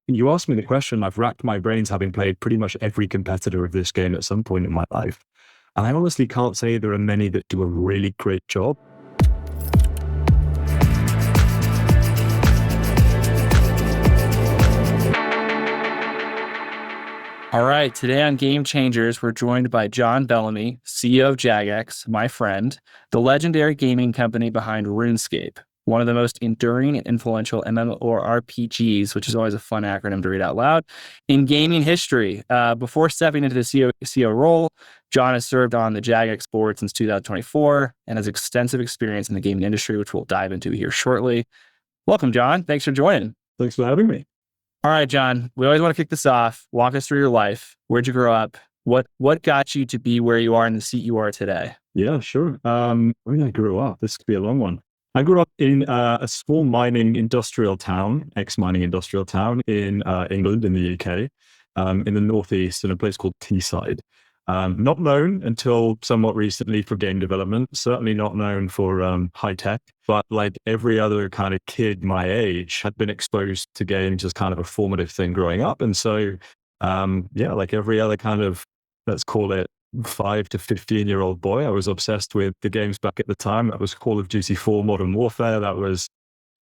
You asked me the question, I've racked my brains having played pretty much every competitor of this game at some point in my life. And I honestly can't say there are many that do a really great job. All right, today on Game Changers, we're joined by Jon Bellamy, CEO of Jagex, my friend, the legendary gaming company behind RuneScape, one of the most enduring and influential MMORPGs, which is always a fun acronym to read out loud, in gaming history. Before stepping into the CEO role, Jon has served on the Jagex board since 2024 and has extensive experience in the gaming industry, which we'll dive into here shortly. Welcome, Jon. Thanks for joining. Thanks for having me. All right, Jon, we always want to kick this off. Walk us through your life. Where'd you grow up? What got you to be where you are in the seat you are today? Yeah, sure. Where I grew up, this could be a long one. I grew up in a small mining industrial town, ex-mining industrial town in England, in the UK, in the northeast, in a place called Teesside. Not known until somewhat recently for game development, certainly not known for high tech, but like every other kind of kid my age had been exposed to games as kind of a formative thing growing up. And so, like every other kind of, let's call it 5 to 15-year-old boy, I was obsessed with the games back at the time. That was Call of Duty 4 Modern Warfare. That was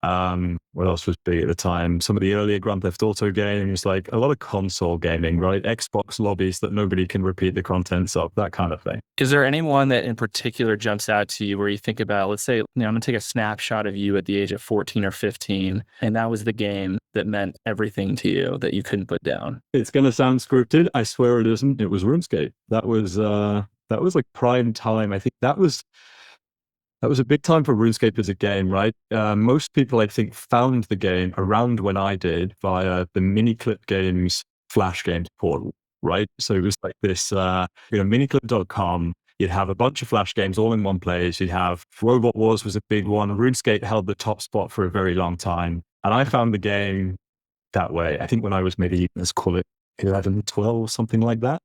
what else was big at the time? Some of the earlier Grand Theft Auto games, like a lot of console gaming, right? Xbox lobbies that nobody can repeat the contents of, that kind of thing. Is there anyone that in particular jumps out to you where you think about, let's say, I'm going to take a snapshot of you at the age of 14 or 15, and that was the game that meant everything to you that you couldn't put down? It's going to sound scripted. I swear it isn't. It was RuneScape. That was like prime time. I think that was a big time for RuneScape as a game, right? Most people, I think, found the game around when I did via the Miniclip Games Flash Games portal, right? So it was like this, miniclip.com. You'd have a bunch of Flash games all in one place. You'd have Robot Wars was a big one. RuneScape held the top spot for a very long time. And I found the game that way. I think when I was maybe, let's call it 11, 12, something like that.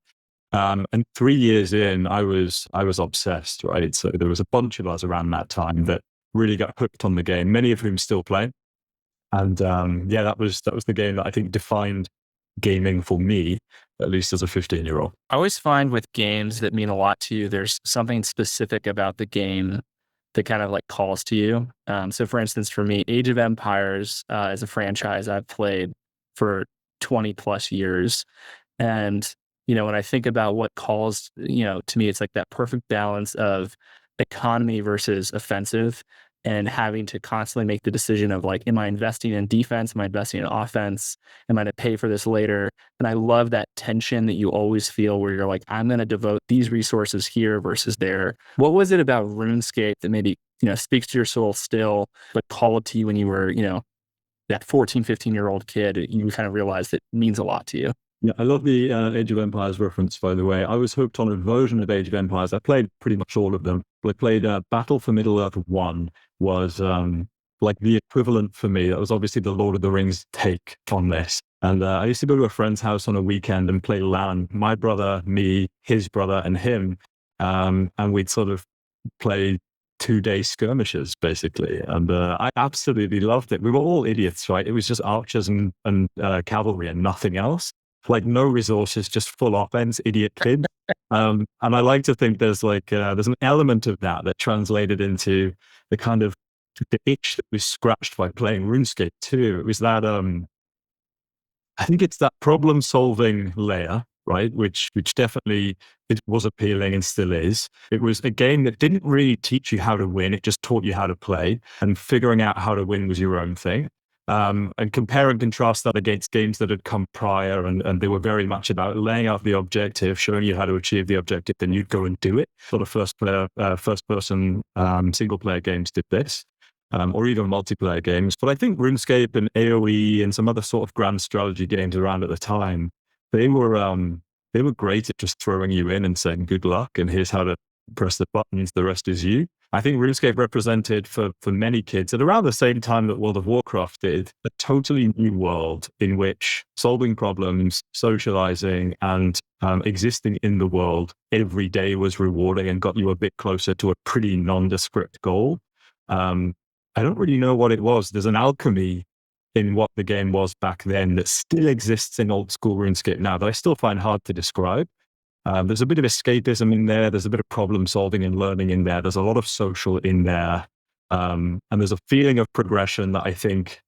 And 3 years in, I was obsessed, right? So there was a bunch of us around that time that really got hooked on the game, many of whom still play. And that was the game that I think defined gaming for me, at least as a 15-year-old. I always find with games that mean a lot to you, there's something specific about the game that kind of like calls to you. So for instance, for me, Age of Empires is a franchise I've played for 20 plus years. And when I think about what calls, to me, it's like that perfect balance of economy versus offensive and having to constantly make the decision of like, am I investing in defense? Am I investing in offense? Am I going to pay for this later? And I love that tension that you always feel where you're like, I'm going to devote these resources here versus there. What was it about RuneScape that maybe, speaks to your soul still, but called to you when you were, that 14, 15-year-old kid, you kind of realized it means a lot to you? Yeah, I love the Age of Empires reference, by the way. I was hooked on a version of Age of Empires. I played pretty much all of them. I played Battle for Middle-earth 1 was like the equivalent for me. That was obviously the Lord of the Rings take on this. And I used to go to a friend's house on a weekend and play LAN. My brother, me, his brother, and him. And we'd sort of play 2-day skirmishes, basically. And I absolutely loved it. We were all idiots, right? It was just archers and cavalry and nothing else. Like no resources, just full offense, idiot kid. And I like to think there's an element of that translated into the kind of the itch that was scratched by playing RuneScape too. It was that, I think it's that problem solving layer, right? Which definitely it was appealing and still is. It was a game that didn't really teach you how to win. It just taught you how to play, and figuring out how to win was your own thing. And compare and contrast that against games that had come prior, and they were very much about laying out the objective, showing you how to achieve the objective, then you'd go and do it. Sort of first person single player games did this, or even multiplayer games. But I think RuneScape and AoE and some other sort of grand strategy games around at the time, they were great at just throwing you in and saying good luck, and here's how to press the buttons, the rest is you. I think RuneScape represented for many kids at around the same time that World of Warcraft did, a totally new world in which solving problems, socializing, and existing in the world every day was rewarding and got you a bit closer to a pretty nondescript goal. I don't really know what it was. There's an alchemy in what the game was back then that still exists in old school RuneScape now that I still find hard to describe. There's a bit of escapism in there. There's a bit of problem solving and learning in there. There's a lot of social in there. And there's a feeling of progression that I think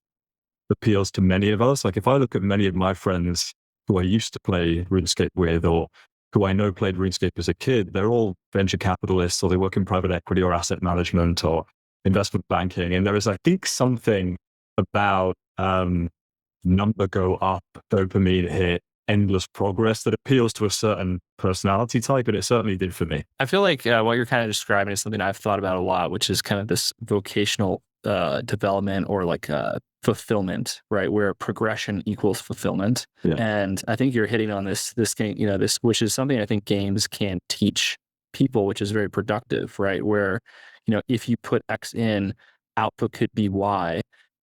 appeals to many of us. Like if I look at many of my friends who I used to play RuneScape with, or who I know played RuneScape as a kid, they're all venture capitalists, or they work in private equity or asset management or investment banking. And there is, I think, something about number go up, dopamine hit, endless progress that appeals to a certain personality type, and it certainly did for me. I feel like what you're kind of describing is something I've thought about a lot, which is kind of this vocational development or like fulfillment, right? Where progression equals fulfillment. Yeah. And I think you're hitting on this thing, this, which is something I think games can teach people, which is very productive, right? Where, if you put X in, output could be Y.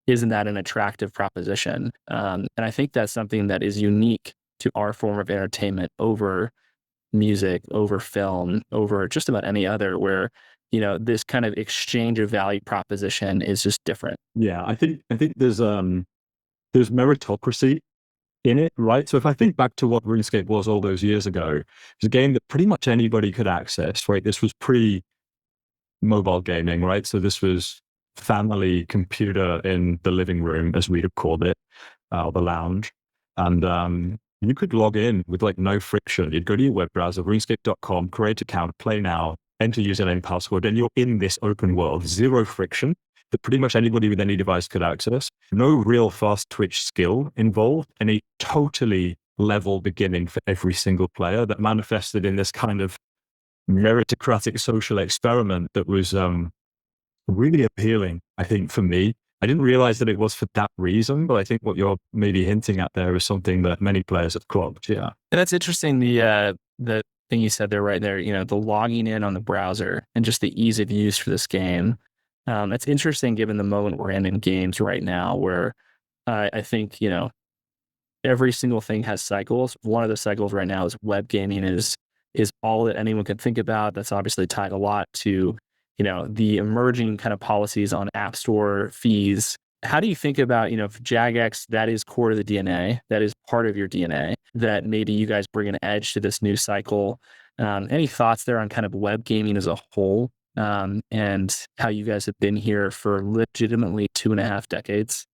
Isn't that an attractive proposition? And I think that's something that is unique to our form of entertainment over music, over film, over just about any other, where this kind of exchange of value proposition is just different. Yeah, I think there's meritocracy in it, right? So if I think back to what RuneScape was all those years ago, it's a game that pretty much anybody could access, right? This was pre-mobile gaming, right? So this was family computer in the living room, as we'd have called it, or the lounge. And you could log in with like no friction. You'd go to your web browser, runescape.com, create an account, play now, enter username, password, and you're in this open world, zero friction that pretty much anybody with any device could access. No real fast twitch skill involved, and a totally level beginning for every single player that manifested in this kind of meritocratic social experiment that was really appealing, I think, for me. I didn't realize that it was for that reason, but I think what you're maybe hinting at there is something that many players have clocked. Yeah. And that's interesting. The thing you said there, right there, the logging in on the browser and just the ease of use for this game. That's interesting given the moment we're in games right now, where I think, every single thing has cycles. One of the cycles right now is web gaming is all that anyone can think about. That's obviously tied a lot to the emerging kind of policies on app store fees. How do you think about, if Jagex, that is core to the DNA, that is part of your DNA, that maybe you guys bring an edge to this new cycle? Any thoughts there on kind of web gaming as a whole, and how you guys have been here for legitimately 2.5 decades?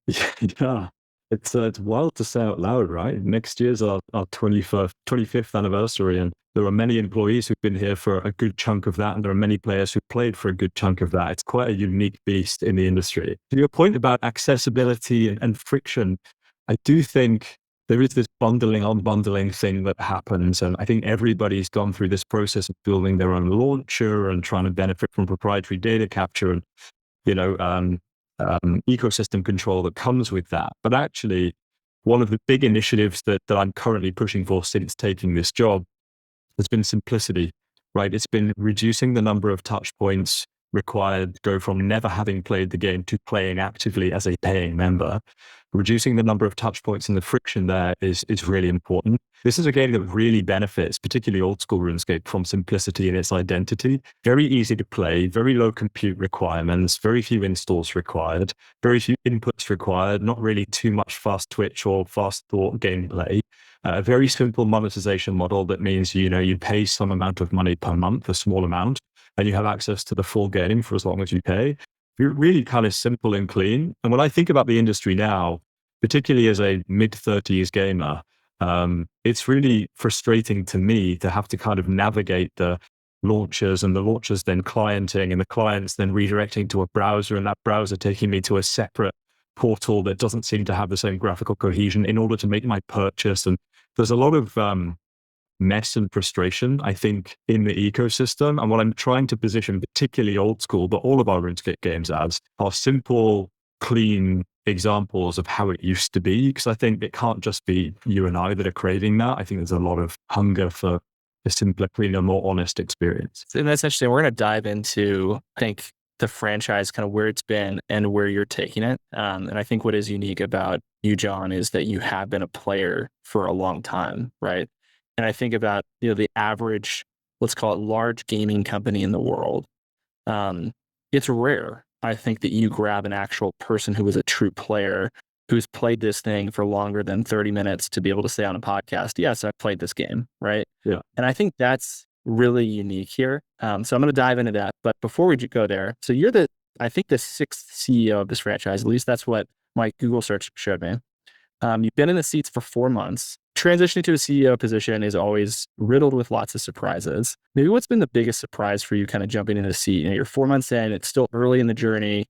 Yeah. It's wild to say out loud, right? Next year's our 25th anniversary, and there are many employees who've been here for a good chunk of that, and there are many players who've played for a good chunk of that. It's quite a unique beast in the industry. To your point about accessibility and friction, I do think there is this unbundling thing that happens, and I think everybody's gone through this process of building their own launcher and trying to benefit from proprietary data capture and, ecosystem control that comes with that. But actually, one of the big initiatives that I'm currently pushing for since taking this job has been simplicity, right? It's been reducing the number of touch points required to go from never having played the game to playing actively as a paying member. Reducing the number of touch points and the friction there is really important. This is a game that really benefits, particularly old school RuneScape, from simplicity in its identity. Very easy to play, very low compute requirements, very few installs required, very few inputs required, not really too much fast twitch or fast thought gameplay. A very simple monetization model that means, you pay some amount of money per month, a small amount, and you have access to the full game for as long as you pay. Really kind of simple and clean. And when I think about the industry now, particularly as a mid-30s gamer, it's really frustrating to me to have to kind of navigate the launchers and the launchers then clienting and the clients then redirecting to a browser and that browser taking me to a separate portal that doesn't seem to have the same graphical cohesion in order to make my purchase. And there's a lot of mess and frustration, I think, in the ecosystem. And what I'm trying to position, particularly old school, but all of our RuneScape games as, are simple, clean examples of how it used to be. Because I think it can't just be you and I that are craving that. I think there's a lot of hunger for a simpler, cleaner, more honest experience. And that's interesting. We're going to dive into, I think, the franchise, kind of where it's been and where you're taking it. And I think what is unique about you, Jon, is that you have been a player for a long time, right? And I think about, the average, let's call it large gaming company in the world. It's rare, I think, that you grab an actual person who is a true player who's played this thing for longer than 30 minutes to be able to say on a podcast, yes, I've played this game, right? Yeah. And I think that's really unique here. So I'm going to dive into that. But before we go there, so you're I think the 6th CEO of this franchise. At least that's what my Google search showed me. You've been in the seats for 4 months. Transitioning to a CEO position is always riddled with lots of surprises. Maybe what's been the biggest surprise for you kind of jumping into the seat? You're 4 months in, it's still early in the journey,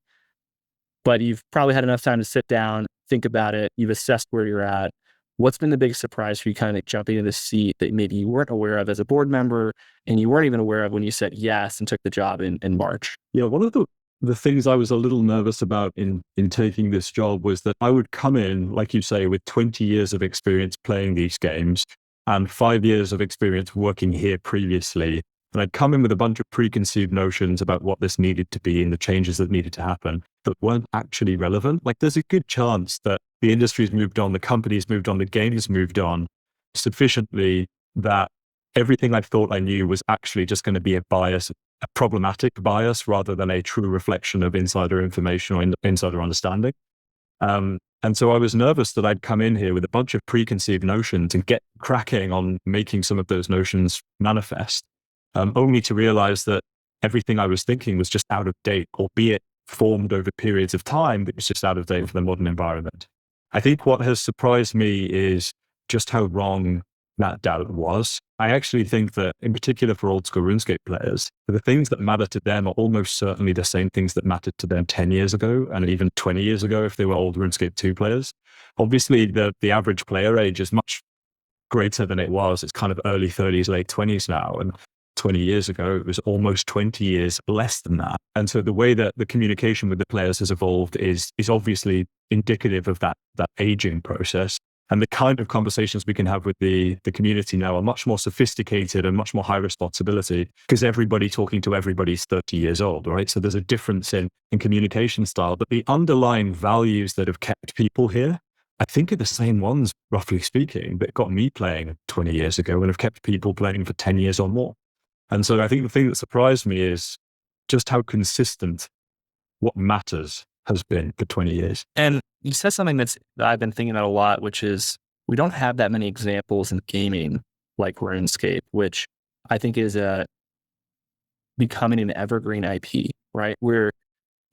but you've probably had enough time to sit down, think about it. You've assessed where you're at. What's been the biggest surprise for you kind of jumping into the seat that maybe you weren't aware of as a board member and you weren't even aware of when you said yes and took the job in March? Yeah, one of the things I was a little nervous about in taking this job was that I would come in, like you say, with 20 years of experience playing these games and 5 years of experience working here previously. And I'd come in with a bunch of preconceived notions about what this needed to be and the changes that needed to happen that weren't actually relevant. Like there's a good chance that the industry's moved on, the company's moved on, the game has moved on sufficiently that everything I thought I knew was actually just going to be a bias, a problematic bias rather than a true reflection of insider information or insider understanding. And so I was nervous that I'd come in here with a bunch of preconceived notions and get cracking on making some of those notions manifest, only to realize that everything I was thinking was just out of date, albeit formed over periods of time, but it's just out of date for the modern environment. I think what has surprised me is just how wrong that doubt was. I actually think that, in particular for old school RuneScape players, the things that matter to them are almost certainly the same things that mattered to them 10 years ago and even 20 years ago if they were old RuneScape 2 players. Obviously, the average player age is much greater than it was. It's kind of early 30s, late 20s now. And 20 years ago, it was almost 20 years less than that. And so the way that the communication with the players has evolved is obviously indicative of that aging process. And the kind of conversations we can have with the community now are much more sophisticated and much more high responsibility because everybody talking to everybody is 30 years old, right? So there's a difference in communication style, but the underlying values that have kept people here, I think are the same ones, roughly speaking, that got me playing 20 years ago and have kept people playing for 10 years or more. And so I think the thing that surprised me is just how consistent what matters has been for 20 years. And you said something that I've been thinking about a lot, which is we don't have that many examples in gaming like RuneScape, which I think is becoming an evergreen IP, right? Where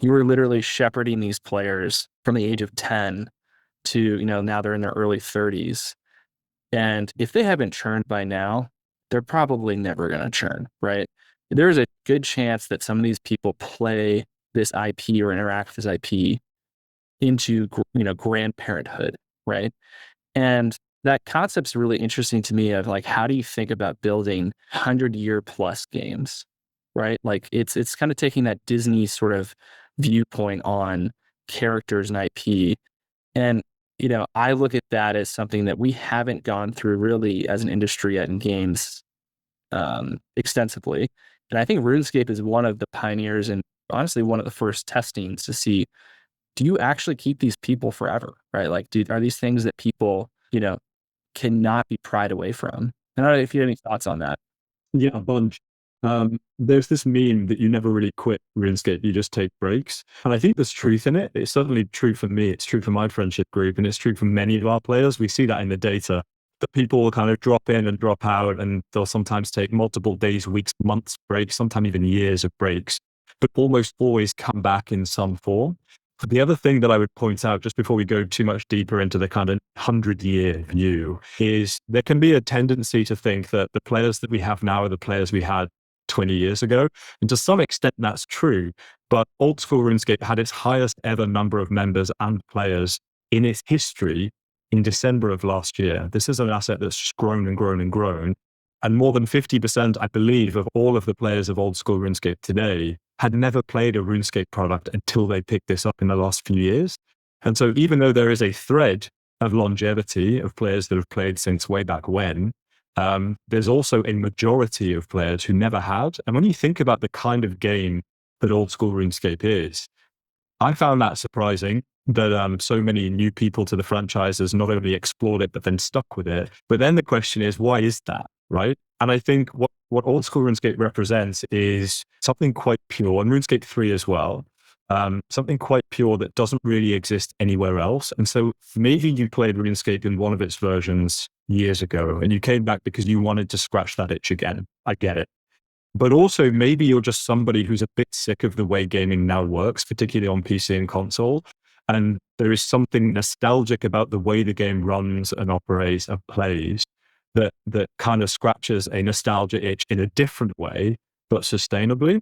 you were literally shepherding these players from the age of 10 to, now they're in their early 30s. And if they haven't churned by now, they're probably never going to churn, right? There's a good chance that some of these people play this IP or interact with this IP into, grandparenthood, right? And that concept's really interesting to me of like, how do you think about building 100-year plus games, right? Like it's kind of taking that Disney sort of viewpoint on characters and IP. And, I look at that as something that we haven't gone through really as an industry yet in games extensively. And I think RuneScape is one of the pioneers and honestly one of the first testings to see, do you actually keep these people forever, right? Like, are these things that people, cannot be pried away from? And I don't know if you have any thoughts on that. Yeah, a bunch. There's this meme that you never really quit RuneScape, you just take breaks. And I think there's truth in it. It's certainly true for me. It's true for my friendship group. And it's true for many of our players. We see that in the data, that people will kind of drop in and drop out. And they'll sometimes take multiple days, weeks, months breaks, sometimes even years of breaks, but almost always come back in some form. But the other thing that I would point out, just before we go too much deeper into the kind of 100-year view, is there can be a tendency to think that the players that we have now are the players we had 20 years ago. And to some extent, that's true. But old school RuneScape had its highest ever number of members and players in its history in December of last year. This is an asset that's just grown and grown and grown. And more than 50%, I believe, of all of the players of old school RuneScape today had never played a RuneScape product until they picked this up in the last few years. And so even though there is a thread of longevity of players that have played since way back when, there's also a majority of players who never had. And when you think about the kind of game that old school RuneScape is, I found that surprising that so many new people to the franchise has not only explored it, but then stuck with it. But then the question is, why is that, right? And I think what old school RuneScape represents is something quite pure, and RuneScape 3 as well, something quite pure that doesn't really exist anywhere else. And so maybe you played RuneScape in one of its versions years ago and you came back because you wanted to scratch that itch again. I get it. But also maybe you're just somebody who's a bit sick of the way gaming now works, particularly on PC and console. And there is something nostalgic about the way the game runs and operates and plays that kind of scratches a nostalgia itch in a different way, but sustainably.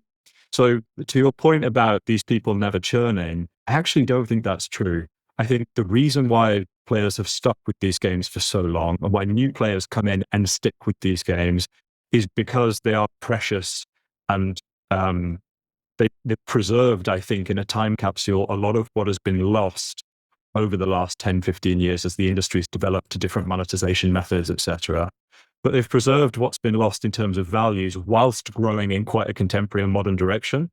So to your point about these people never churning, I actually don't think that's true. I think the reason why players have stuck with these games for so long and why new players come in and stick with these games is because they are precious and they're preserved, I think, in a time capsule, a lot of what has been lost over the last 10, 15 years as the industry's developed to different monetization methods, etc. But they've preserved what's been lost in terms of values whilst growing in quite a contemporary and modern direction.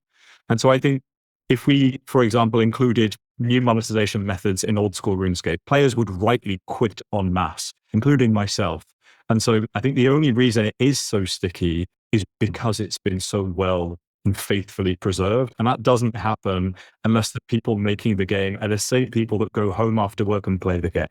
And so I think if we, for example, included new monetization methods in old school RuneScape, players would rightly quit en masse, including myself. And so I think the only reason it is so sticky is because it's been so well and faithfully preserved. And that doesn't happen unless the people making the game are the same people that go home after work and play the game.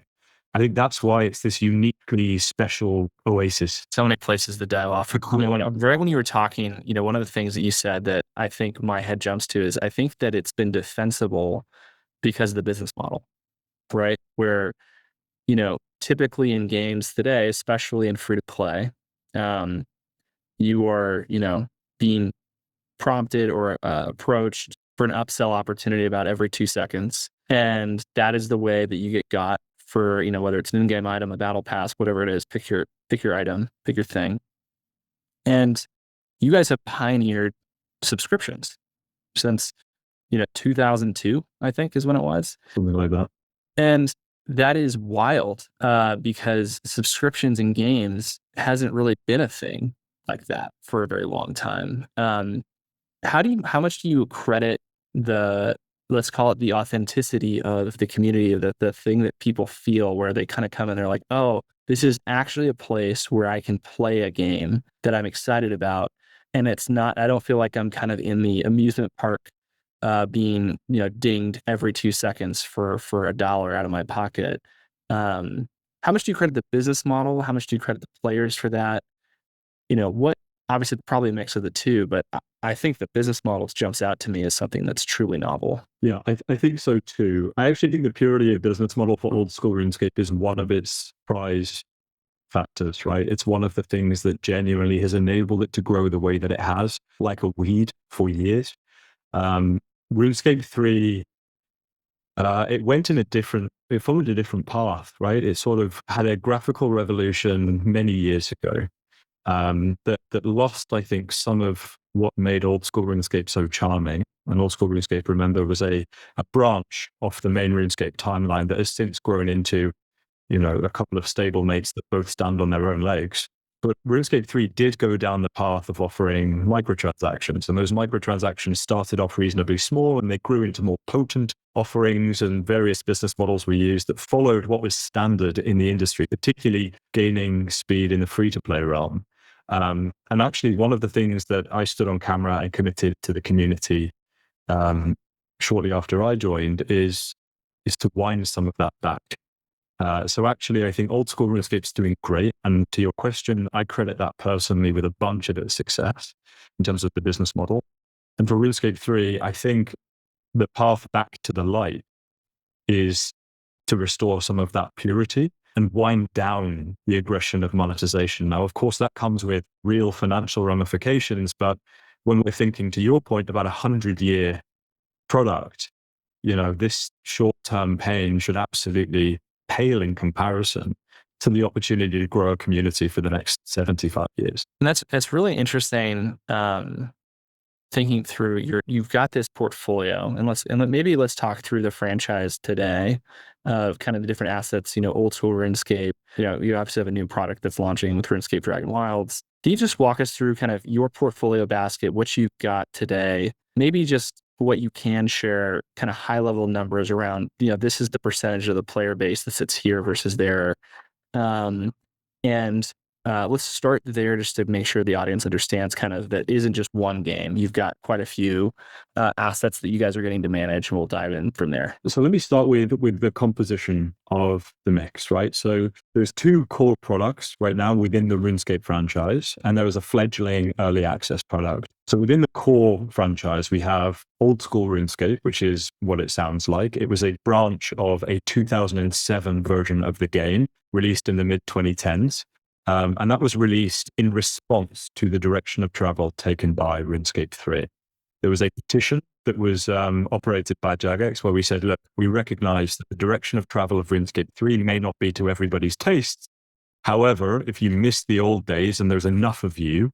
I think that's why it's this uniquely special oasis. So many places to dive off. Right when you were talking, one of the things that you said that I think my head jumps to is I think that it's been defensible because of the business model, right? Where, typically in games today, especially in free to play, you are, being prompted or approached for an upsell opportunity about every 2 seconds. And that is the way that you get got for, whether it's an in-game item, a battle pass, whatever it is, pick your item, pick your thing. And you guys have pioneered subscriptions since, 2002, I think is when it was. Something like that. And that is wild because subscriptions in games hasn't really been a thing like that for a very long time. How much do you credit let's call it the authenticity of the community, the thing that people feel where they kind of come in, they're like, oh, this is actually a place where I can play a game that I'm excited about. And it's not, I don't feel like I'm kind of in the amusement park being, dinged every 2 seconds for $1 out of my pocket. How much do you credit the business model? How much do you credit the players for that? Obviously probably a mix of the two, but I think the business model jumps out to me as something that's truly novel. Yeah, I think so too. I actually think the purity of business model for old school RuneScape is one of its prize factors, right? It's one of the things that genuinely has enabled it to grow the way that it has, like a weed for years. RuneScape 3, it followed a different path, right? It sort of had a graphical revolution many years ago. That lost, I think, some of what made old school RuneScape so charming. And old school RuneScape, remember, was a branch off the main RuneScape timeline that has since grown into, a couple of stable mates that both stand on their own legs. But RuneScape 3 did go down the path of offering microtransactions, and those microtransactions started off reasonably small and they grew into more potent offerings, and various business models were used that followed what was standard in the industry, particularly gaining speed in the free-to-play realm. And actually, one of the things that I stood on camera and committed to the community shortly after I joined is to wind some of that back. So actually, I think old school RuneScape's doing great. And to your question, I credit that personally with a bunch of its success in terms of the business model. And for RuneScape 3, I think the path back to the light is to restore some of that purity and wind down the aggression of monetization. Now, of course, that comes with real financial ramifications. But when we're thinking, to your point, about 100-year product, this short-term pain should absolutely pale in comparison to the opportunity to grow a community for the next 75 years. And that's really interesting. Thinking through you've got this portfolio, and maybe let's talk through the franchise today of kind of the different assets. Old school RuneScape. You obviously have a new product that's launching with RuneScape Dragon Wilds. Can you just walk us through kind of your portfolio basket, what you've got today? Maybe just what you can share, kind of high level numbers around, this is the percentage of the player base that sits here versus there. And let's start there just to make sure the audience understands kind of that isn't just one game. You've got quite a few assets that you guys are getting to manage, and we'll dive in from there. So let me start with the composition of the mix, right? So there's 2 core products right now within the RuneScape franchise, and there is a fledgling early access product. So within the core franchise, we have old school RuneScape, which is what it sounds like. It was a branch of a 2007 version of the game released in the mid 2010s. And that was released in response to the direction of travel taken by RuneScape 3. There was a petition that was operated by Jagex where we said, look, we recognize that the direction of travel of RuneScape 3 may not be to everybody's tastes. However, if you miss the old days and there's enough of you,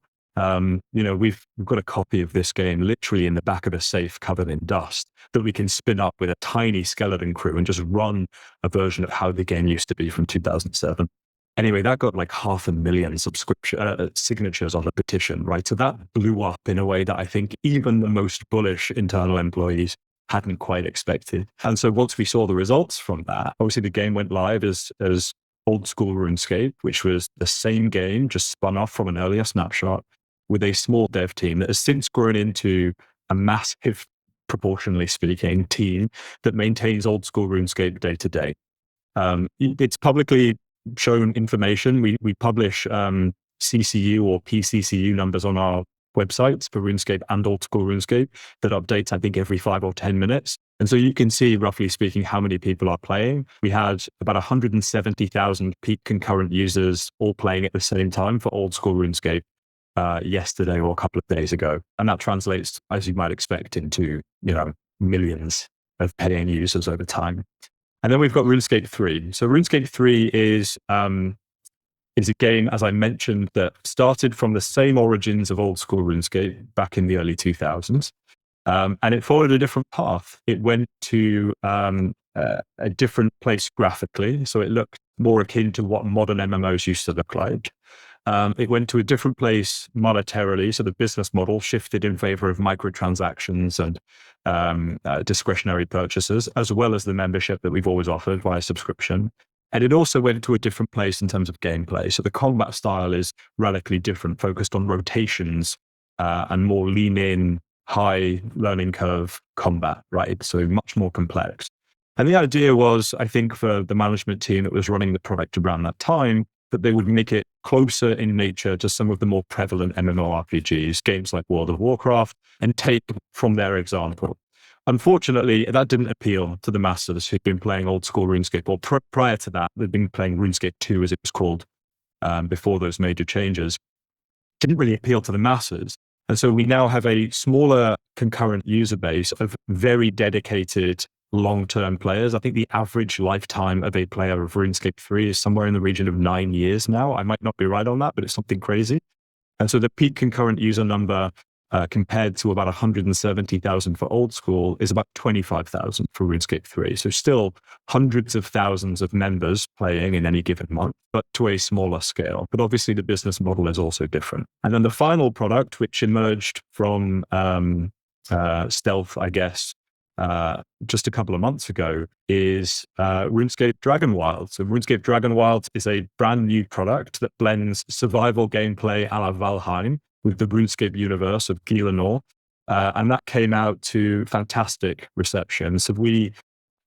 we've got a copy of this game literally in the back of a safe covered in dust that we can spin up with a tiny skeleton crew and just run a version of how the game used to be from 2007. Anyway, that got like 500,000 signatures on the petition, right? So that blew up in a way that I think even the most bullish internal employees hadn't quite expected. And so once we saw the results from that, obviously the game went live as old school RuneScape, which was the same game, just spun off from an earlier snapshot with a small dev team that has since grown into a massive, proportionally speaking, team that maintains old school RuneScape day to day. It's publicly shown information. We publish CCU or PCCU numbers on our websites for RuneScape and old school RuneScape that updates, I think, every 5 or 10 minutes. And so you can see, roughly speaking, how many people are playing. We had about 170,000 peak concurrent users all playing at the same time for old school RuneScape yesterday or a couple of days ago. And that translates, as you might expect, into, millions of paying users over time. And then we've got RuneScape 3. So RuneScape 3 is a game, as I mentioned, that started from the same origins of old school RuneScape back in the early 2000s. And it followed a different path. It went to a different place graphically. So it looked more akin to what modern MMOs used to look like. It went to a different place monetarily. So the business model shifted in favor of microtransactions and discretionary purchases, as well as the membership that we've always offered via subscription. And it also went to a different place in terms of gameplay. So the combat style is radically different, focused on rotations and more lean in, high learning curve combat, right? So much more complex. And the idea was, I think, for the management team that was running the product around that time, that they would make it closer in nature to some of the more prevalent MMORPGs, games like World of Warcraft, and take from their example. Unfortunately, that didn't appeal to the masses who'd been playing old school RuneScape, or prior to that, they'd been playing RuneScape 2, as it was called, before those major changes. Didn't really appeal to the masses. And so we now have a smaller concurrent user base of very dedicated long-term players. I think the average lifetime of a player of RuneScape 3 is somewhere in the region of 9 years now. I might not be right on that, but it's something crazy. And so the peak concurrent user number compared to about 170,000 for old school is about 25,000 for RuneScape 3. So still hundreds of thousands of members playing in any given month, but to a smaller scale. But obviously the business model is also different. And then the final product, which emerged from stealth, I guess, just a couple of months ago, is RuneScape Dragonwild. So RuneScape Dragonwild is a brand new product that blends survival gameplay a la Valheim with the RuneScape universe of Gielinor. And that came out to fantastic reception. So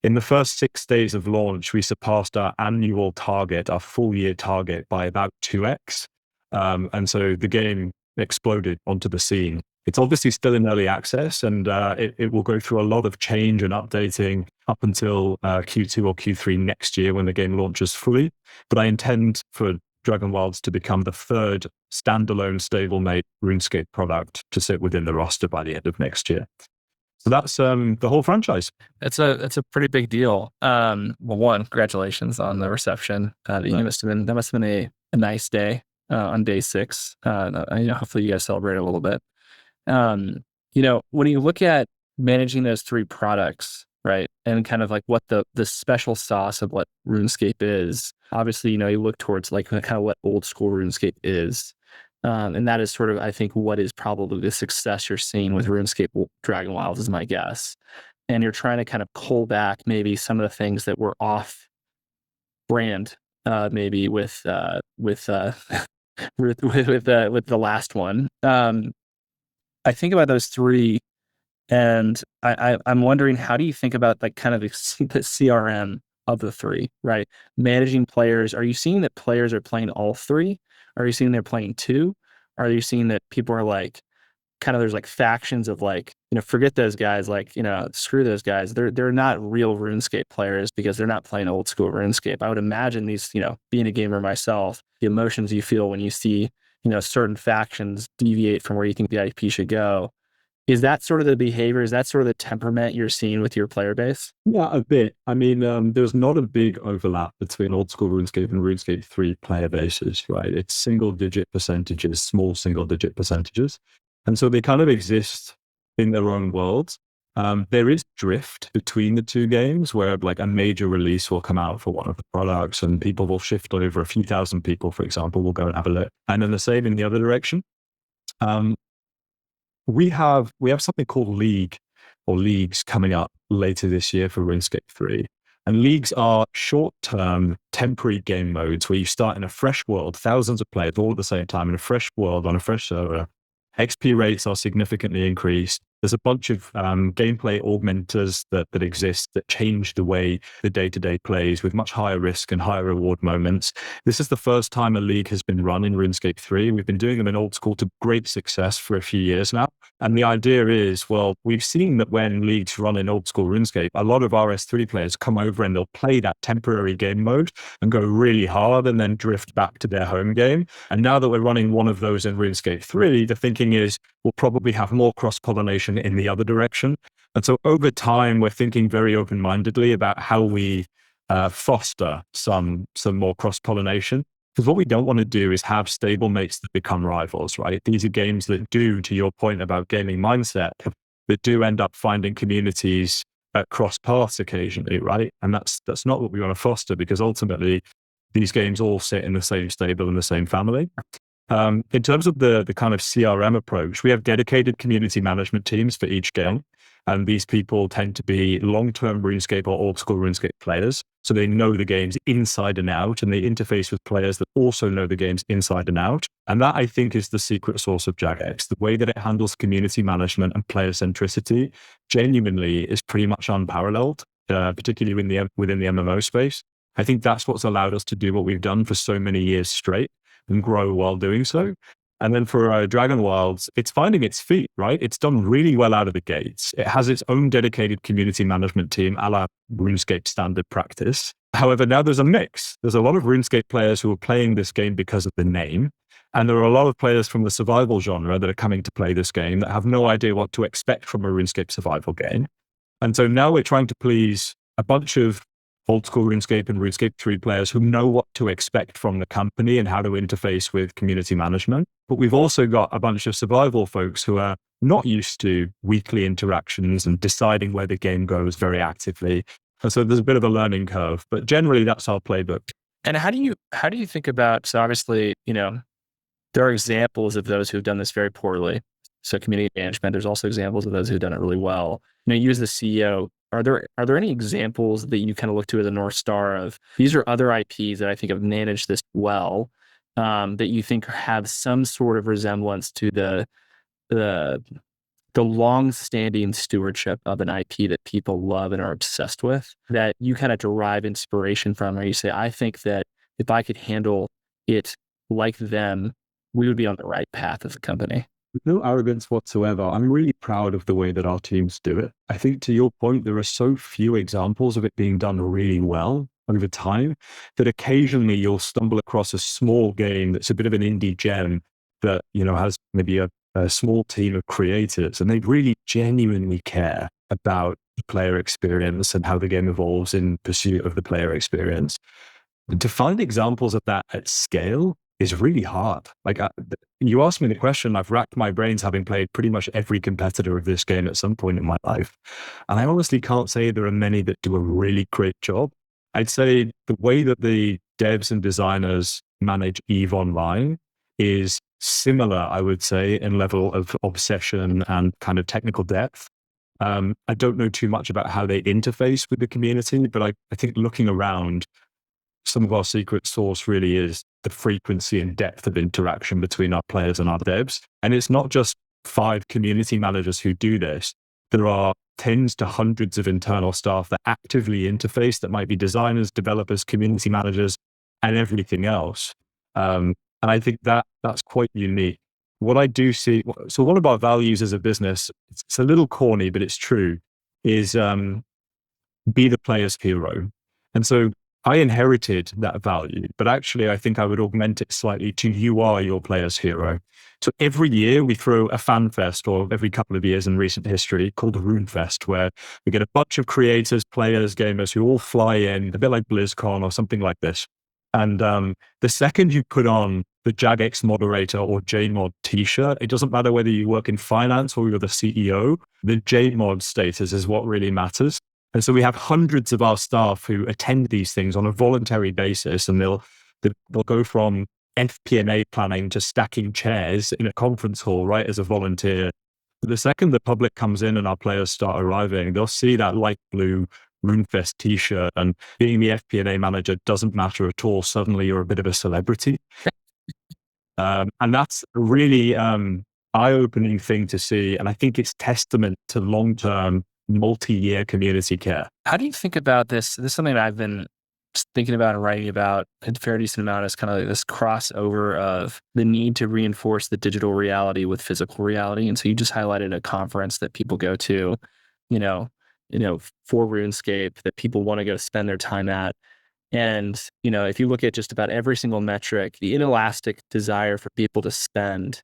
in the first 6 days of launch, we surpassed our annual target, our full year target, by about 2x. And so the game exploded onto the scene. It's obviously still in early access, and it will go through a lot of change and updating up until Q2 or Q3 next year when the game launches fully. But I intend for Dragonwilds to become the third standalone stablemate RuneScape product to sit within the roster by the end of next year. So that's the whole franchise. That's a pretty big deal. Well, one, congratulations on the reception. That must have been a nice day on day 6. Hopefully you guys celebrate a little bit. When you look at managing those 3 products, right, and kind of like what the special sauce of what RuneScape is, obviously, you look towards like kind of what old school RuneScape is. And that is sort of, I think, what is probably the success you're seeing with RuneScape Dragonwild is my guess. And you're trying to kind of pull back maybe some of the things that were off brand, maybe with with the last one. I think about those three, and I'm wondering, how do you think about like kind of the CRM of the three, right? Managing players. Are you seeing that players are playing all three? Are you seeing they're playing two? Are you seeing that people are like kind of, there's like factions of like, forget those guys, like, screw those guys. They're not real RuneScape players because they're not playing old school RuneScape. I would imagine these, being a gamer myself, the emotions you feel when you see, certain factions deviate from where you think the IP should go. Is that sort of the behavior? Is that sort of the temperament you're seeing with your player base? Yeah, a bit. I mean, there's not a big overlap between old school RuneScape and RuneScape 3 player bases, right? It's single digit percentages, small single digit percentages. And so they kind of exist in their own worlds. There is drift between the two games where like a major release will come out for one of the products and people will shift over. A few thousand people, for example, will go and have a look. And then the same in the other direction. We have something called League or Leagues coming up later this year for RuneScape 3. And Leagues are short-term, temporary game modes where you start in a fresh world, thousands of players all at the same time in a fresh world on a fresh server. XP rates are significantly increased. There's a bunch of gameplay augmenters that exist that change the way the day-to-day plays with much higher risk and higher reward moments. This is the first time a league has been run in RuneScape 3. We've been doing them in old school to great success for a few years now. And the idea is, well, we've seen that when leagues run in old school RuneScape, a lot of RS3 players come over and they'll play that temporary game mode and go really hard and then drift back to their home game. And now that we're running one of those in RuneScape 3, the thinking is we'll probably have more cross-pollination in the other direction. And so over time, we're thinking very open-mindedly about how we foster some more cross-pollination. Because what we don't want to do is have stablemates that become rivals, right? These are games that do, to your point about gaming mindset, that do end up finding communities at cross paths occasionally, right? And that's not what we want to foster, because ultimately these games all sit in the same stable and the same family. In terms of the kind of CRM approach, we have dedicated community management teams for each game. And these people tend to be long-term RuneScape or old school RuneScape players. So they know the games inside and out, and they interface with players that also know the games inside and out. And that, I think, is the secret sauce of Jagex. The way that it handles community management and player centricity genuinely is pretty much unparalleled, particularly within the MMO space. I think that's what's allowed us to do what we've done for so many years straight and grow while doing so. And then for Dragon Wilds, it's finding its feet, right? It's done really well out of the gates. It has its own dedicated community management team, a la RuneScape standard practice. However, now there's a mix. There's a lot of RuneScape players who are playing this game because of the name. And there are a lot of players from the survival genre that are coming to play this game that have no idea what to expect from a RuneScape survival game. And so now we're trying to please a bunch of old school RuneScape and RuneScape 3 players who know what to expect from the company and how to interface with community management. But we've also got a bunch of survival folks who are not used to weekly interactions and deciding where the game goes very actively. And so there's a bit of a learning curve, but generally that's our playbook. And how do you think about, so obviously, there are examples of those who've done this very poorly. So community management, there's also examples of those who've done it really well. You as the CEO, are there any examples that you kind of look to as a North Star of these are other IPs that I think have managed this well, that you think have some sort of resemblance to the long-standing stewardship of an IP that people love and are obsessed with, that you kind of derive inspiration from, or you say, I think that if I could handle it like them, we would be on the right path as a company? With no arrogance whatsoever, I'm really proud of the way that our teams do it. I think, to your point, there are so few examples of it being done really well over time that occasionally you'll stumble across a small game that's a bit of an indie gem that, has maybe a small team of creators, and they really genuinely care about the player experience and how the game evolves in pursuit of the player experience. And to find examples of that at scale is really hard. Like you asked me the question, I've racked my brains having played pretty much every competitor of this game at some point in my life. And I honestly can't say there are many that do a really great job. I'd say the way that the devs and designers manage EVE Online is similar, I would say, in level of obsession and kind of technical depth. I don't know too much about how they interface with the community, but I think looking around, some of our secret sauce really is the frequency and depth of interaction between our players and our devs. And it's not just 5 community managers who do this. There are tens to hundreds of internal staff that actively interface, that might be designers, developers, community managers, and everything else. And I think that's quite unique. What I do see, so one of our values as a business, it's a little corny, but it's true, is be the player's hero. And so I inherited that value, but actually I think I would augment it slightly to you are your player's hero. So every year we throw a fan fest, or every couple of years in recent history, called the RuneFest, where we get a bunch of creators, players, gamers who all fly in, a bit like BlizzCon or something like this. And the second you put on the Jagex moderator or JMod t-shirt, it doesn't matter whether you work in finance or you're the CEO, the JMod status is what really matters. And so we have hundreds of our staff who attend these things on a voluntary basis, and they'll go from FP&A planning to stacking chairs in a conference hall, right, as a volunteer. But the second the public comes in and our players start arriving, they'll see that light blue RuneFest t-shirt, and being the FP&A manager doesn't matter at all. Suddenly you're a bit of a celebrity. And that's a really eye-opening thing to see. And I think it's testament to long-term, multi-year community care. How do you think about this? This is something that I've been thinking about and writing about a fair decent amount, is kind of like this crossover of the need to reinforce the digital reality with physical reality. And so you just highlighted a conference that people go to, for RuneScape, that people want to go spend their time at. And, if you look at just about every single metric, the inelastic desire for people to spend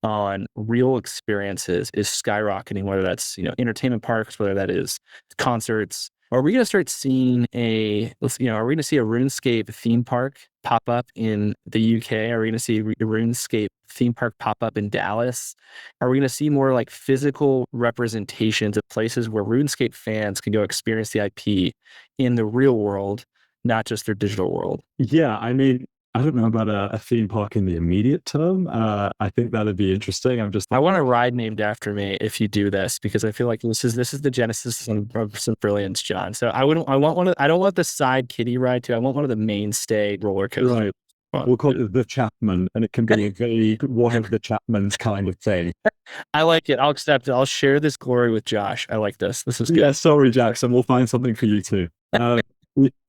on real experiences is skyrocketing, whether that's, entertainment parks, whether that is concerts. Are we going to start seeing are we going to see a RuneScape theme park pop up in the UK? Are we going to see a RuneScape theme park pop up in Dallas? Are we going to see more like physical representations of places where RuneScape fans can go experience the IP in the real world, not just their digital world? Yeah, I mean, I don't know about a theme park in the immediate term. I think that'd be interesting. I want a ride named after me if you do this, because I feel like this is the genesis of some brilliance, John. So I don't want the side kiddie ride too. I want one of the mainstay roller coasters. Right. We'll call it the Chapman, and it can be a very one of the Chapmans kind of thing. I like it. I'll accept it. I'll share this glory with Josh. I like this. This is good. Yeah, sorry, Jackson. We'll find something for you too.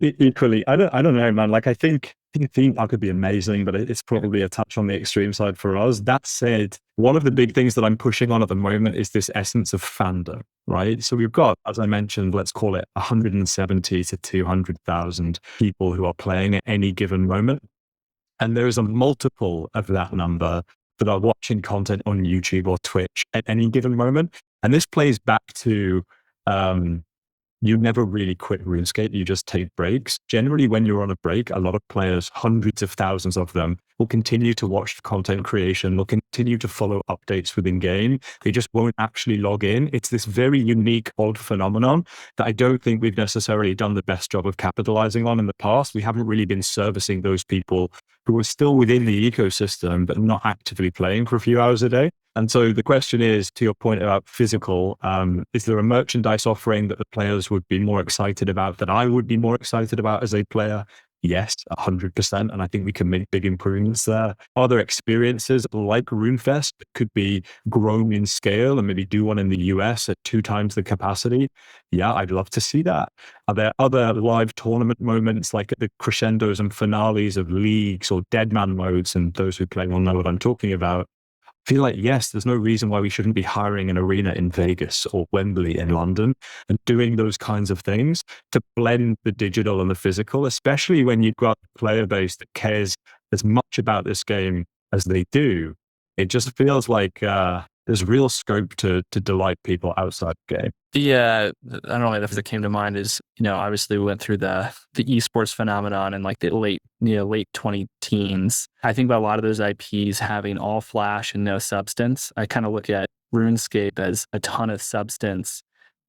Equally, I don't know, man. Like, I think a theme park could be amazing, but it's probably a touch on the extreme side for us. That said, one of the big things that I'm pushing on at the moment is this essence of fandom, right? So we've got, as I mentioned, let's call it 170 to 200,000 people who are playing at any given moment. And there is a multiple of that number that are watching content on YouTube or Twitch at any given moment. And this plays back to, you never really quit RuneScape. You just take breaks. Generally, when you're on a break, a lot of players, hundreds of thousands of them, will continue to watch the content creation. They'll continue to follow updates within game. They just won't actually log in. It's this very unique, odd phenomenon that I don't think we've necessarily done the best job of capitalizing on in the past. We haven't really been servicing those people who are still within the ecosystem, but not actively playing for a few hours a day. And so the question is, to your point about physical, is there a merchandise offering that the players would be more excited about, that I would be more excited about as a player? Yes, 100%. And I think we can make big improvements there. Are there experiences like RuneFest that could be grown in scale and maybe do one in the US at 2 times the capacity? Yeah, I'd love to see that. Are there other live tournament moments like the crescendos and finales of leagues or deadman modes? And those who play will know what I'm talking about. Feel like, yes, there's no reason why we shouldn't be hiring an arena in Vegas or Wembley in London and doing those kinds of things to blend the digital and the physical, especially when you've got a player base that cares as much about this game as they do. It just feels like there's real scope to delight people outside the game. Yeah, I don't know if that came to mind is, obviously we went through the esports phenomenon in like the late 20 teens. I think about a lot of those IPs having all flash and no substance. I kind of look at RuneScape as a ton of substance,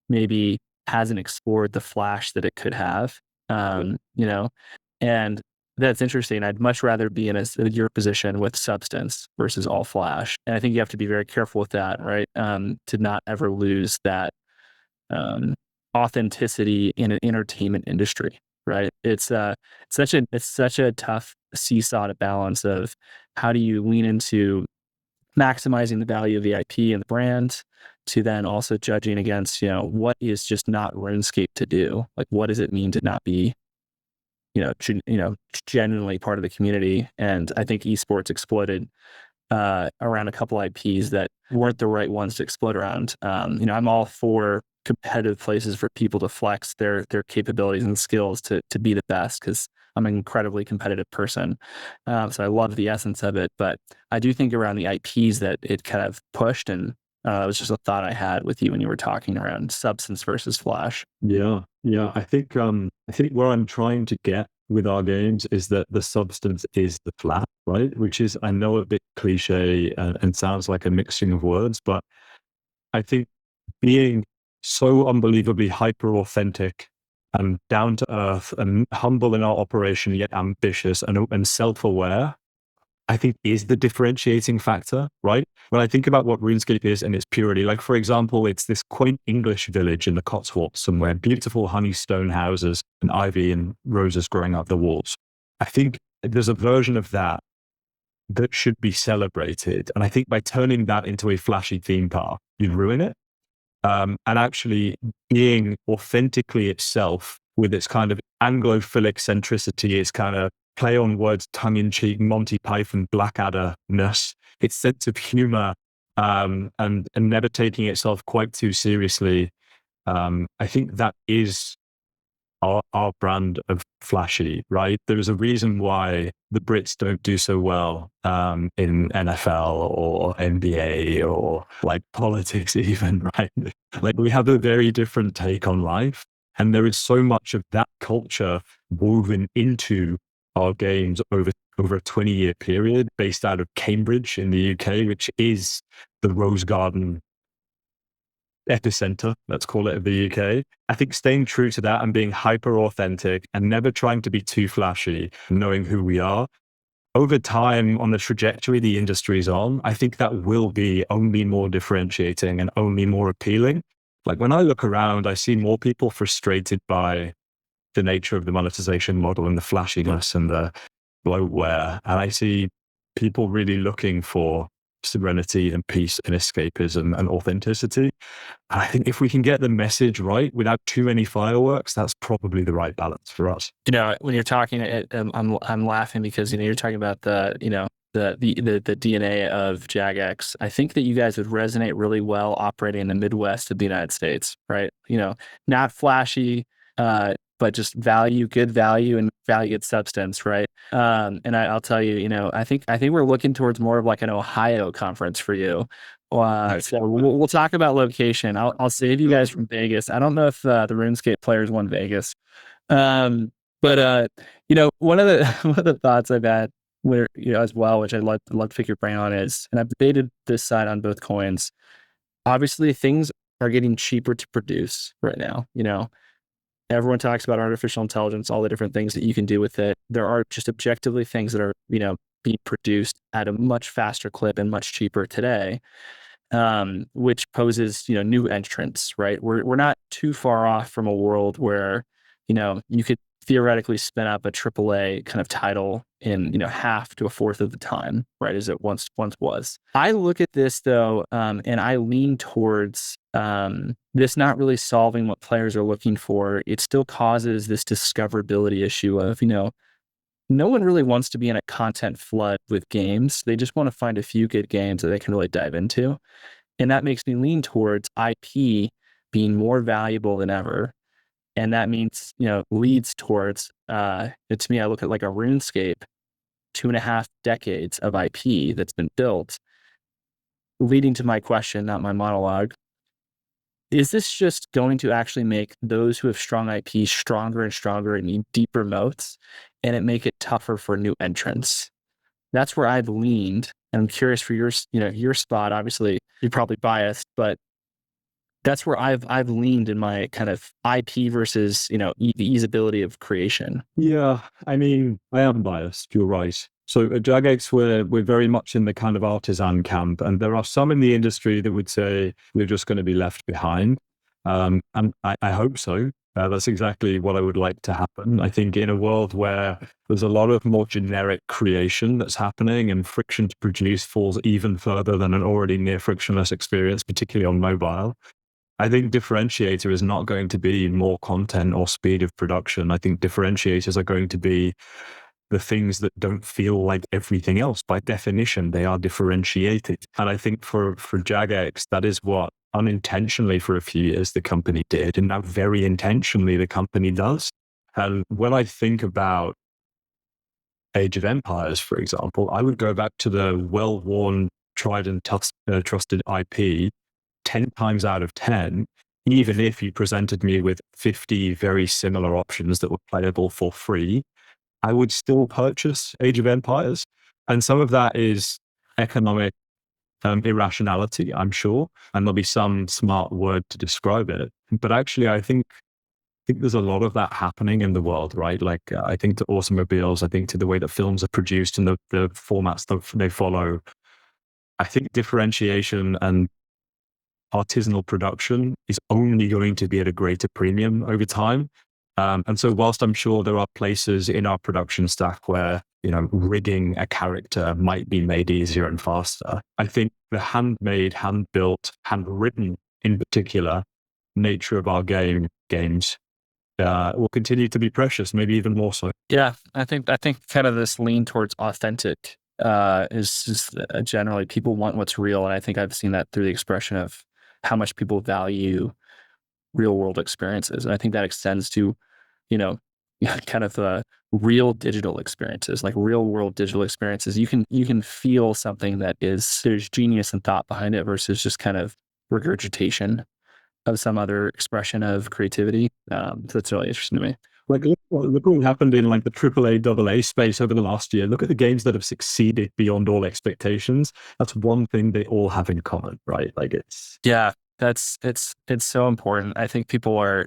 maybe hasn't explored the flash that it could have, and that's interesting. I'd much rather be in your position with substance versus all flash. And I think you have to be very careful with that, right? To not ever lose that authenticity in an entertainment industry, right? It's such a tough seesaw to balance of how do you lean into maximizing the value of the IP and the brand to then also judging against, what is just not RuneScape to do? Like, what does it mean to not be, genuinely part of the community? And I think esports exploded around a couple IPs that weren't the right ones to explode around. I'm all for competitive places for people to flex their capabilities and skills to be the best, because I'm an incredibly competitive person. So I love the essence of it, but I do think around the IPs that it kind of pushed, and it was just a thought I had with you when you were talking around substance versus flash. Yeah. I think where I'm trying to get with our games is that the substance is the flash, right? Which is, I know, a bit cliche and sounds like a mixing of words, but I think being so unbelievably hyper authentic and down to earth and humble in our operation, yet ambitious and self-aware, I think is the differentiating factor, right? When I think about what RuneScape is and its purity, like, for example, it's this quaint English village in the Cotswolds somewhere, beautiful honey stone houses and ivy and roses growing out the walls. I think there's a version of that that should be celebrated. And I think by turning that into a flashy theme park, you'd ruin it. And actually being authentically itself with its kind of Anglophilic centricity, its kind of play on words, tongue-in-cheek, Monty Python, Blackadder-ness, its sense of humor, and never taking itself quite too seriously. I think that is our brand of flashy, right? There's a reason why the Brits don't do so well in NFL or NBA or like politics even, right? Like, we have a very different take on life. And there is so much of that culture woven into our games over a 20-year period, based out of Cambridge in the UK, which is the Rose Garden epicenter, let's call it, of the UK. I think staying true to that and being hyper authentic and never trying to be too flashy, knowing who we are, over time, on the trajectory the industry's on, I think that will be only more differentiating and only more appealing. Like, when I look around, I see more people frustrated by the nature of the monetization model and the flashiness and the bloatware. And I see people really looking for serenity and peace and escapism and authenticity. And I think if we can get the message right without too many fireworks, that's probably the right balance for us. When you're talking, I'm laughing because you're talking about the DNA of Jagex. I think that you guys would resonate really well operating in the Midwest of the United States, right? Not flashy, but just good value and valued substance, right? And I'll tell you, I think we're looking towards more of like an Ohio conference for you. So we'll talk about location. I'll save you guys from Vegas. I don't know if the RuneScape players won Vegas, but one of the thoughts I've had, where as well, which I'd love to pick your brain on, is, and I've debated this side on both coins. Obviously, things are getting cheaper to produce right now. Everyone talks about artificial intelligence, all the different things that you can do with it. There are just objectively things that are, being produced at a much faster clip and much cheaper today, which poses, new entrants, right? We're not too far off from a world where, you could theoretically spin up a AAA kind of title in, half to a fourth of the time, right, as it once was. I look at this though, and I lean towards this not really solving what players are looking for. It still causes this discoverability issue of, no one really wants to be in a content flood with games. They just want to find a few good games that they can really dive into. And that makes me lean towards IP being more valuable than ever. And that means, leads towards, to me, I look at like a RuneScape, 2.5 decades of IP that's been built, leading to my question, not my monologue. Is this just going to actually make those who have strong IP stronger and stronger and need deeper moats, and it make it tougher for new entrants? That's where I've leaned. And I'm curious for your spot. Obviously, you're probably biased, but that's where I've leaned in my kind of IP versus, the easeability of creation. Yeah, I mean, I am biased. You're right. So at Jagex, we're very much in the kind of artisan camp, and there are some in the industry that would say we're just going to be left behind. And I hope so. That's exactly what I would like to happen. I think in a world where there's a lot of more generic creation that's happening and friction to produce falls even further than an already near frictionless experience, particularly on mobile, I think differentiator is not going to be more content or speed of production. I think differentiators are going to be the things that don't feel like everything else. By definition, they are differentiated. And I think for Jagex, that is what unintentionally for a few years the company did, and now very intentionally the company does. And when I think about Age of Empires, for example, I would go back to the well-worn, tried and trusted IP 10 times out of 10, even if you presented me with 50 very similar options that were playable for free, I would still purchase Age of Empires. And some of that is economic irrationality, I'm sure. And there'll be some smart word to describe it. But actually, I think there's a lot of that happening in the world, right? Like, I think to automobiles, I think to the way that films are produced and the formats that they follow. I think differentiation and artisanal production is only going to be at a greater premium over time. And so whilst I'm sure there are places in our production stack where, rigging a character might be made easier and faster, I think the handmade, hand-built, handwritten in particular nature of our games will continue to be precious, maybe even more so. Yeah, I think kind of this lean towards authentic is just generally people want what's real. And I think I've seen that through the expression of how much people value real world experiences. And I think that extends to, kind of real digital experiences, like real world digital experiences. You can feel something that there's genius and thought behind it versus just kind of regurgitation of some other expression of creativity. So that's really interesting to me. Like, look what happened in like the AAA, AA space over the last year. Look at the games that have succeeded beyond all expectations. That's one thing they all have in common, right? Like it's so important. I think people are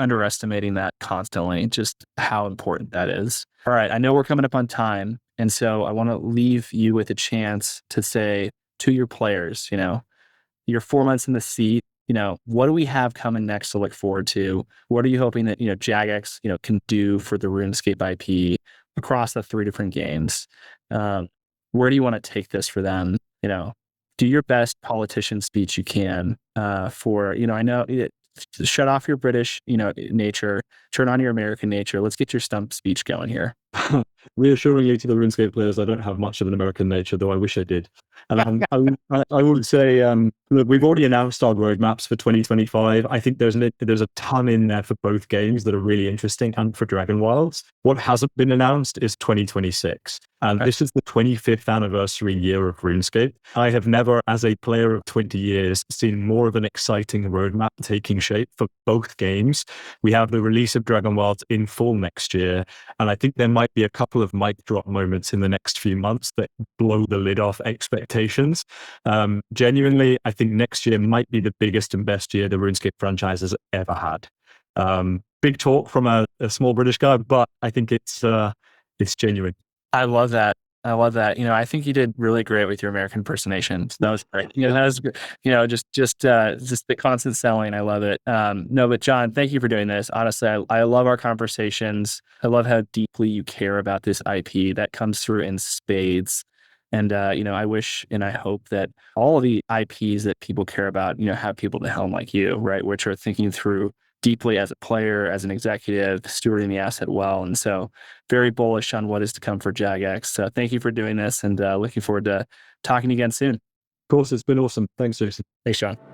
underestimating that constantly, just how important that is. All right, I know we're coming up on time, and so I want to leave you with a chance to say to your players, you're 4 months in the seat. What do we have coming next to look forward to? What are you hoping that, Jagex, can do for the RuneScape IP across the 3 different games? Where do you want to take this for them? Do your best politician speech you can for, I know, shut off your British, nature, turn on your American nature. Let's get your stump speech going here. Reassuringly to the RuneScape players, I don't have much of an American nature, though I wish I did. And I would say, look, we've already announced our roadmaps for 2025. I think there's a ton in there for both games that are really interesting, and for Dragon Wilds. What hasn't been announced is 2026. And this is the 25th anniversary year of RuneScape. I have never, as a player of 20 years, seen more of an exciting roadmap taking shape for both games. We have the release of Dragon Wilds in fall next year. And I think there might be a couple of mic drop moments in the next few months that blow the lid off expectations. Genuinely, I think next year might be the biggest and best year the RuneScape franchise has ever had. Big talk from a small British guy, but I think it's genuine. I love that. I think you did really great with your American impersonation. That was great. That was, just the constant selling. I love it. No, but Jon, thank you for doing this. Honestly, I love our conversations. I love how deeply you care about this IP. That comes through in spades. And, I wish and I hope that all of the IPs that people care about, have people at the helm like you, right? Which are thinking through deeply as a player, as an executive, stewarding the asset well. And so very bullish on what is to come for Jagex. So thank you for doing this, and looking forward to talking again soon. Of course, it's been awesome. Thanks, Jason. Thanks, Jon.